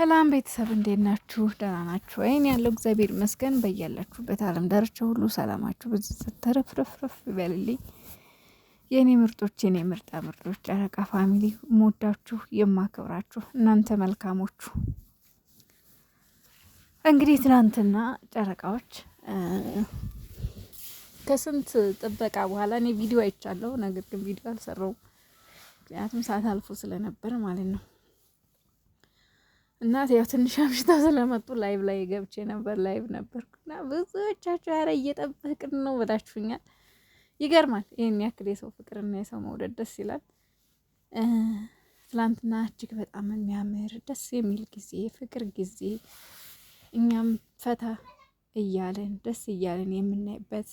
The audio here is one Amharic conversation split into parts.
ሰላም ቤተሰብ እንዴት ናችሁ? ደህና ናችሁ ወይ? እኔ ያለው እግዚአብሔር ይመስገን። በያላችሁበት ዓለም ዳርቻ ሁሉ ሰላማችሁ ብዙ ተረፍረፍረፍ ይበልልኝ። የእኔ ምርጦች፣ የእኔ ምርጣ ምርጦች፣ ጨረቃ ፋሚሊ የምወዳችሁ የማከብራችሁ እናንተ መልካሞቹ። እንግዲህ ትናንትና ጨረቃዎች ከስንት ጥበቃ በኋላ እኔ ቪዲዮ አይቻለሁ። ነገር ግን ቪዲዮ አልሰራውም፣ ምክንያቱም ሰዓት አልፎ ስለነበር ማለት ነው። እና ያው ትንሽ አምሽታ ስለመጡ ላይቭ ላይ ገብቼ ነበር። ላይቭ ነበርኩና ብዙዎቻችሁ ያረ እየጠበቅን ነው ብላችሁኛል። ይገርማል። ይሄን ያክል የሰው ፍቅርና የሰው መውደድ ደስ ይላል። ትላንትና እጅግ በጣም የሚያምር ደስ የሚል ጊዜ፣ ፍቅር ጊዜ፣ እኛም ፈታ እያለን ደስ እያለን የምናይበት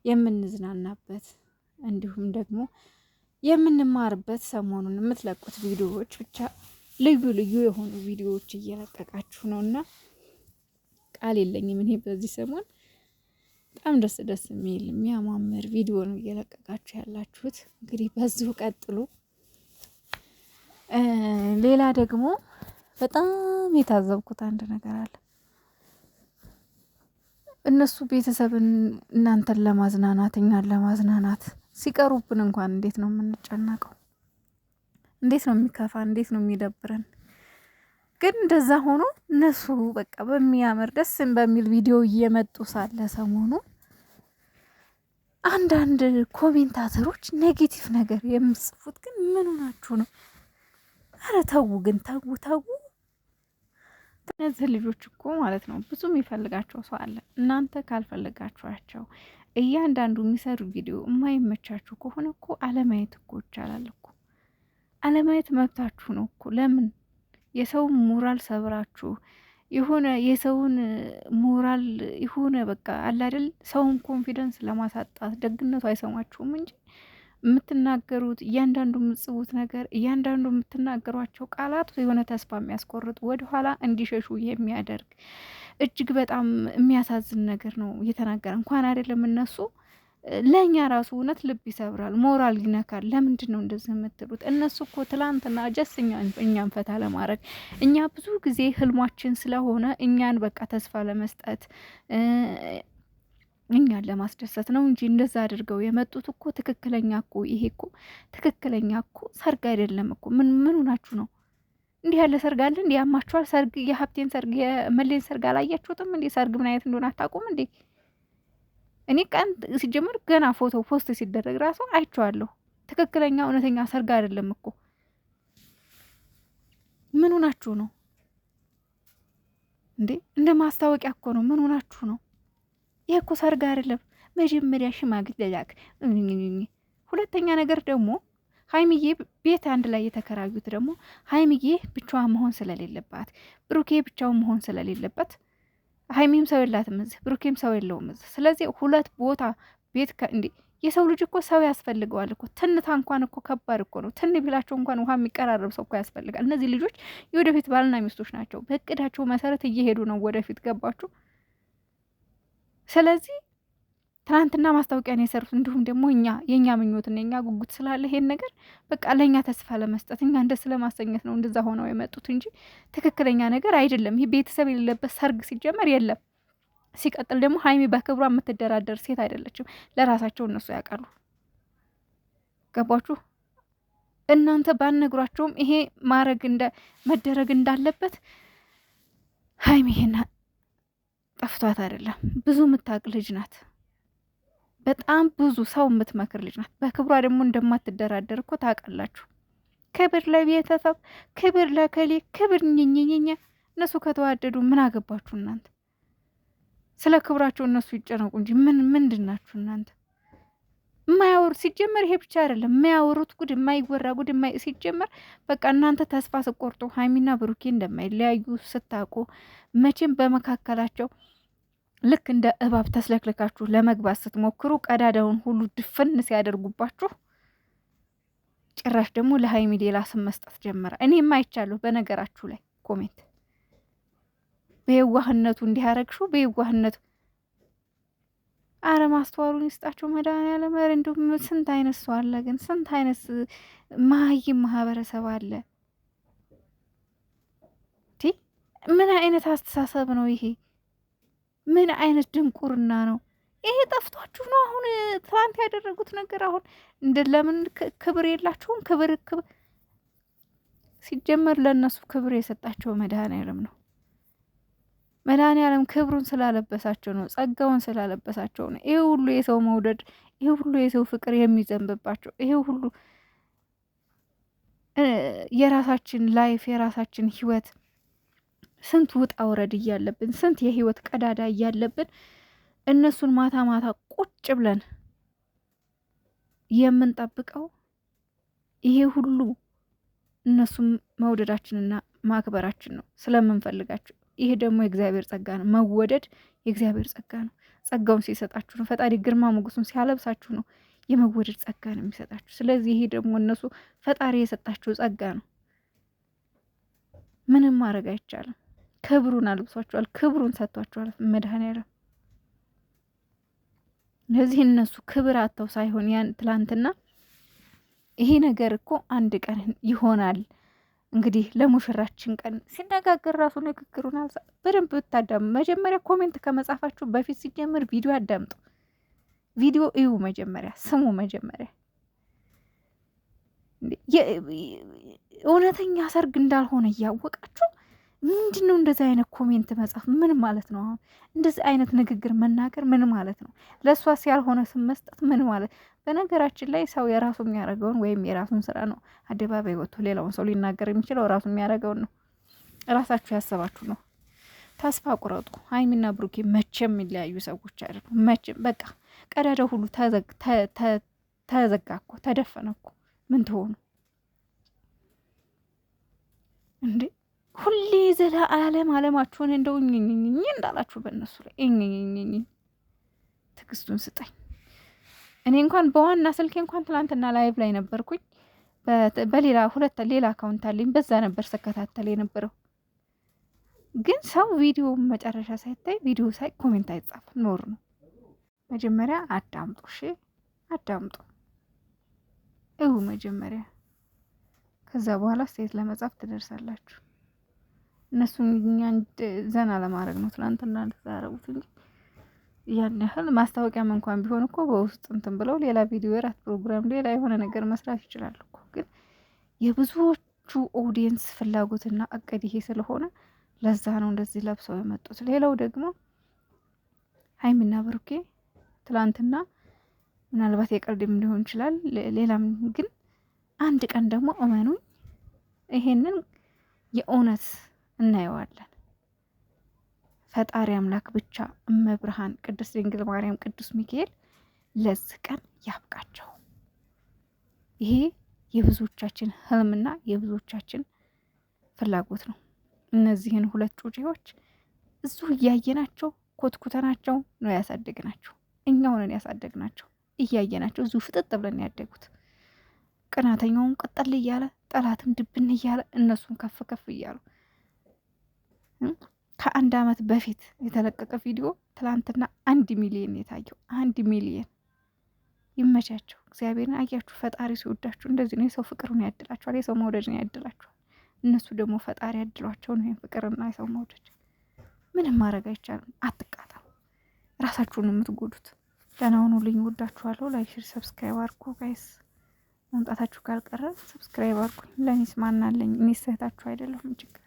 የምንዝናናበት እንዲሁም ደግሞ የምንማርበት ሰሞኑን የምትለቁት ቪዲዮዎች ብቻ ልዩ ልዩ የሆኑ ቪዲዮዎች እየለቀቃችሁ ነው እና ቃል የለኝም። እኔ በዚህ ሰሞን በጣም ደስ የሚል የሚያማምር ቪዲዮ ነው እየለቀቃችሁ ያላችሁት። እንግዲህ በዚሁ ቀጥሉ። ሌላ ደግሞ በጣም የታዘብኩት አንድ ነገር አለ። እነሱ ቤተሰብን እናንተን ለማዝናናት እኛን ለማዝናናት ሲቀሩብን እንኳን እንዴት ነው የምንጨነቀው? እንዴት ነው የሚከፋ? እንዴት ነው የሚደብረን? ግን እንደዛ ሆኖ እነሱ በቃ በሚያምር ደስ በሚል ቪዲዮ እየመጡ ሳለ ሰሞኑ አንዳንድ ኮሜንታተሮች ኔጌቲቭ ነገር የምጽፉት ግን ምን ሆናችሁ ነው? አረ ተው ግን ተው። እነዚህ ልጆች እኮ ማለት ነው ብዙ የሚፈልጋቸው ሰው አለ። እናንተ ካልፈለጋችኋቸው እያንዳንዱ የሚሰሩ ቪዲዮ የማይመቻችሁ ከሆነ እኮ አለማየት እኮ ይቻላል እኮ። አለማየት መብታችሁ ነው እኮ። ለምን የሰውን ሞራል ሰብራችሁ የሆነ የሰውን ሞራል የሆነ በቃ አለ አይደል፣ ሰውን ኮንፊደንስ ለማሳጣት ደግነቱ አይሰማችሁም እንጂ የምትናገሩት እያንዳንዱ የምትጽፉት ነገር እያንዳንዱ የምትናገሯቸው ቃላት የሆነ ተስፋ የሚያስቆርጥ ወደኋላ እንዲሸሹ የሚያደርግ እጅግ በጣም የሚያሳዝን ነገር ነው እየተናገረ እንኳን አይደለም እነሱ ለእኛ ራሱ እውነት ልብ ይሰብራል፣ ሞራል ይነካል። ለምንድን ነው እንደዚህ የምትሉት? እነሱ እኮ ትላንትና እኛን ፈታ ለማድረግ እኛ ብዙ ጊዜ ህልሟችን ስለሆነ እኛን በቃ ተስፋ ለመስጠት እኛን ለማስደሰት ነው እንጂ እንደዛ አድርገው የመጡት እኮ ትክክለኛ እኮ ይሄ እኮ ትክክለኛ እኮ ሰርግ አይደለም እኮ። ምን ሆናችሁ ነው? እንዲህ ያለ ሰርግ አለ እንዴ? ያማችኋል? ሰርግ የሀብቴን ሰርግ የመሌን ሰርግ አላያችሁትም እንዴ? ሰርግ ምን አይነት እንደሆነ አታውቁም እንዴ? እኔ ቀን ሲጀምር ገና ፎቶ ፖስት ሲደረግ ራሱ አይቼዋለሁ። ትክክለኛ እውነተኛ ሰርግ አይደለም እኮ። ምን ሆናችሁ ነው እንዴ? እንደ ማስታወቂያ እኮ ነው። ምን ሆናችሁ ነው? ይሄ እኮ ሰርግ አይደለም። መጀመሪያ ሽማግሌ ላክ። ሁለተኛ ነገር ደግሞ ሀይሚዬ ቤት አንድ ላይ የተከራዩት ደግሞ ሀይሚዬ ብቻዋን መሆን ስለሌለባት ብሩኬ ብቻውን መሆን ስለሌለበት ሀይሚም ሰው የላትም እዚህ፣ ብሩኬም ሰው የለውም እዚህ። ስለዚህ ሁለት ቦታ ቤት እንዴ የሰው ልጅ እኮ ሰው ያስፈልገዋል እኮ። ትንታ እንኳን እኮ ከባድ እኮ ነው። ትን ቢላቸው እንኳን ውሃ የሚቀራረብ ሰው እኮ ያስፈልጋል። እነዚህ ልጆች የወደፊት ባልና ሚስቶች ናቸው። በእቅዳቸው መሰረት እየሄዱ ነው ወደፊት። ገባችሁ? ስለዚህ ትናንትና ማስታወቂያን የሰሩት እንዲሁም ደግሞ የእኛ ምኞትና የኛ ጉጉት ስላለ ይሄን ነገር በቃ ለእኛ ተስፋ ለመስጠት እኛ እንደስ ለማሰኘት ነው እንደዛ ሆነው የመጡት እንጂ ትክክለኛ ነገር አይደለም። ይህ ቤተሰብ የሌለበት ሰርግ ሲጀመር የለም። ሲቀጥል ደግሞ ሀይሚ በክብሯ የምትደራደር ሴት አይደለችም። ለራሳቸው እነሱ ያውቃሉ። ገባችሁ? እናንተ ባነግሯቸውም ይሄ መደረግ እንዳለበት ሀይሚ ይሄን ጠፍቷት አይደለም። ብዙ የምታውቅ ልጅ ናት። በጣም ብዙ ሰው የምትመክር ልጅ ናት። በክብሯ ደግሞ እንደማትደራደር እኮ ታውቃላችሁ። ክብር ለቤተሰብ፣ ክብር ለከሌ፣ ክብር ኝኝኝኝ። እነሱ ከተዋደዱ ምን አገባችሁ እናንተ? ስለ ክብራቸው እነሱ ይጨነቁ እንጂ ምንድን ናችሁ እናንተ? የማያወሩት ሲጀመር ይሄ ብቻ አይደለም። የማያወሩት ጉድ፣ የማይወራ ጉድ ሲጀመር በቃ እናንተ ተስፋ ስቆርጡ ሀይሚና ብሩኬ እንደማይለያዩ ስታውቁ መቼም በመካከላቸው ልክ እንደ እባብ ተስለክልካችሁ ለመግባት ስትሞክሩ ቀዳዳውን ሁሉ ድፍን ሲያደርጉባችሁ ጭራሽ ደግሞ ለሀይሚ ሌላ ስም መስጠት ጀመረ። እኔ የማይቻለሁ በነገራችሁ ላይ ኮሜንት በየዋህነቱ እንዲያረግሹ በየዋህነቱ አረ ማስተዋሉን ይስጣቸው መድኃኒዓለም። ኧረ እንደውም ስንት አይነት ሰው አለ ግን፣ ስንት አይነት መሀይም ማህበረሰብ አለ። ምን አይነት አስተሳሰብ ነው ይሄ? ምን አይነት ድንቁርና ነው ይሄ? ጠፍቷችሁ ነው አሁን ትላንት ያደረጉት ነገር አሁን ለምን ክብር የላችሁም? ክብር ሲጀመር ለእነሱ ክብር የሰጣቸው መድኃኔዓለም ነው። መድኃኔዓለም ክብሩን ስላለበሳቸው ነው፣ ጸጋውን ስላለበሳቸው ነው። ይሄ ሁሉ የሰው መውደድ፣ ይሄ ሁሉ የሰው ፍቅር የሚዘንብባቸው፣ ይሄ ሁሉ የራሳችን ላይፍ የራሳችን ህይወት ስንት ውጣ ውረድ እያለብን ስንት የህይወት ቀዳዳ እያለብን እነሱን ማታ ማታ ቁጭ ብለን የምንጠብቀው ይሄ ሁሉ እነሱን መውደዳችንና ማክበራችን ነው ስለምንፈልጋቸው። ይሄ ደግሞ የእግዚአብሔር ጸጋ ነው። መወደድ የእግዚአብሔር ጸጋ ነው። ጸጋውን ሲሰጣችሁ ነው። ፈጣሪ ግርማ ሞገሱን ሲያለብሳችሁ ነው የመወደድ ጸጋ ነው የሚሰጣችሁ። ስለዚህ ይሄ ደግሞ እነሱ ፈጣሪ የሰጣችሁ ጸጋ ነው። ምንም ማድረግ አይቻልም። ክብሩን አልብሷቸዋል። ክብሩን ሰጥቷቸዋል መድኃኔዓለም። ለዚህ እነሱ ክብር አጥተው ሳይሆን ያን ትላንትና ይሄ ነገር እኮ አንድ ቀን ይሆናል እንግዲህ ለሙሽራችን ቀን ሲነጋገር ራሱ ንግግሩን በደንብ ብታዳሙ። መጀመሪያ ኮሜንት ከመጻፋችሁ በፊት ሲጀምር ቪዲዮ አዳምጡ። ቪዲዮ እዩ፣ መጀመሪያ ስሙ። መጀመሪያ እውነተኛ ሰርግ እንዳልሆነ እያወቃችሁ ምንድን ነው እንደዚህ አይነት ኮሜንት መጻፍ? ምን ማለት ነው? አሁን እንደዚህ አይነት ንግግር መናገር ምን ማለት ነው? ለእሷስ ያልሆነ ስም መስጠት ምን ማለት? በነገራችን ላይ ሰው የራሱ የሚያደርገውን ወይም የራሱን ስራ ነው አደባባይ ወጥቶ ሌላውን ሰው ሊናገር የሚችለው ራሱ የሚያደርገውን ነው። ራሳችሁ ያሰባችሁ ነው። ተስፋ ቁረጡ። ሀይሚና ብሩኬ መቼም የሚለያዩ ሰዎች አይደሉም። መቼም በቃ ቀዳዳው ሁሉ ተዘጋ እኮ ተደፈነ እኮ። ምን ትሆኑ እንዴ? ሁሌ ዘላለም አለማችሁን እንደው እኝኝኝ እንዳላችሁ በእነሱ ላይ እኝኝኝ። ትዕግስቱን ስጠኝ። እኔ እንኳን በዋና ስልኬ እንኳን ትላንትና ላይቭ ላይ ነበርኩኝ። በሌላ ሌላ አካውንት አለኝ። በዛ ነበር ስከታተል የነበረው። ግን ሰው ቪዲዮ መጨረሻ ሳይታይ ቪዲዮ ሳይ ኮሜንት አይጻፍም። ኖር ነው። መጀመሪያ አዳምጡ። እሺ አዳምጡ፣ እዩ መጀመሪያ። ከዛ በኋላ ሴት ለመጻፍ ትደርሳላችሁ። እነሱን እኛን ዘና ለማድረግ ነው ትናንትና እንደተዛረቡት እንጂ ያን ያህል ማስታወቂያም እንኳን ቢሆን እኮ በውስጥ እንትን ብለው ሌላ ቪዲዮ፣ የራት ፕሮግራም፣ ሌላ የሆነ ነገር መስራት ይችላሉ እኮ። ግን የብዙዎቹ ኦዲየንስ ፍላጎትና እቅድ ይሄ ስለሆነ ለዛ ነው እንደዚህ ለብሰው የመጡት። ሌላው ደግሞ ሀይሚና ብሩኬ ትላንትና ምናልባት የቀልድም ሊሆን ይችላል ሌላም፣ ግን አንድ ቀን ደግሞ እመኑኝ ይሄንን የእውነት እናየዋለን። ፈጣሪ አምላክ ብቻ እመብርሃን ቅድስት ድንግል ማርያም ቅዱስ ሚካኤል ለዚህ ቀን ያብቃቸው። ይሄ የብዙዎቻችን ህልምና የብዙዎቻችን ፍላጎት ነው። እነዚህን ሁለት ጩጬዎች እዚሁ እያየናቸው ኮትኩተናቸው ነው ያሳደግናቸው። እኛው ነን ያሳደግናቸው እያየናቸው እዚሁ ፍጥጥ ብለን ያደጉት። ቅናተኛውን ቀጠል እያለ ጠላትም ድብን እያለ እነሱን ከፍ ከፍ እያሉ ከአንድ አመት በፊት የተለቀቀ ቪዲዮ ትላንትና 1 ሚሊዮን የታየው 1 ሚሊዮን። ይመቻቸው። እግዚአብሔርን አያችሁ። ፈጣሪ ሲወዳችሁ እንደዚህ ነው። የሰው ፍቅርን ያድላችኋል፣ የሰው መውደድን ያድላችኋል። እነሱ ደግሞ ፈጣሪ ያድሏቸው ነው ፍቅርና የሰው መውደድ። ምንም ማድረግ አይቻልም። አትቃጠሉ። ራሳችሁን የምትጎዱት። ደህና ሁኑልኝ። ወዳችኋለሁ። ላይክ፣ ሼር፣ ሰብስክራይብ አድርጉ ጋይስ። መምጣታችሁ ካልቀረ ሰብስክራይብ አድርጉኝ። ለእኔስ ማናለኝ? እኔ ስህታችሁ አይደለሁም ችግር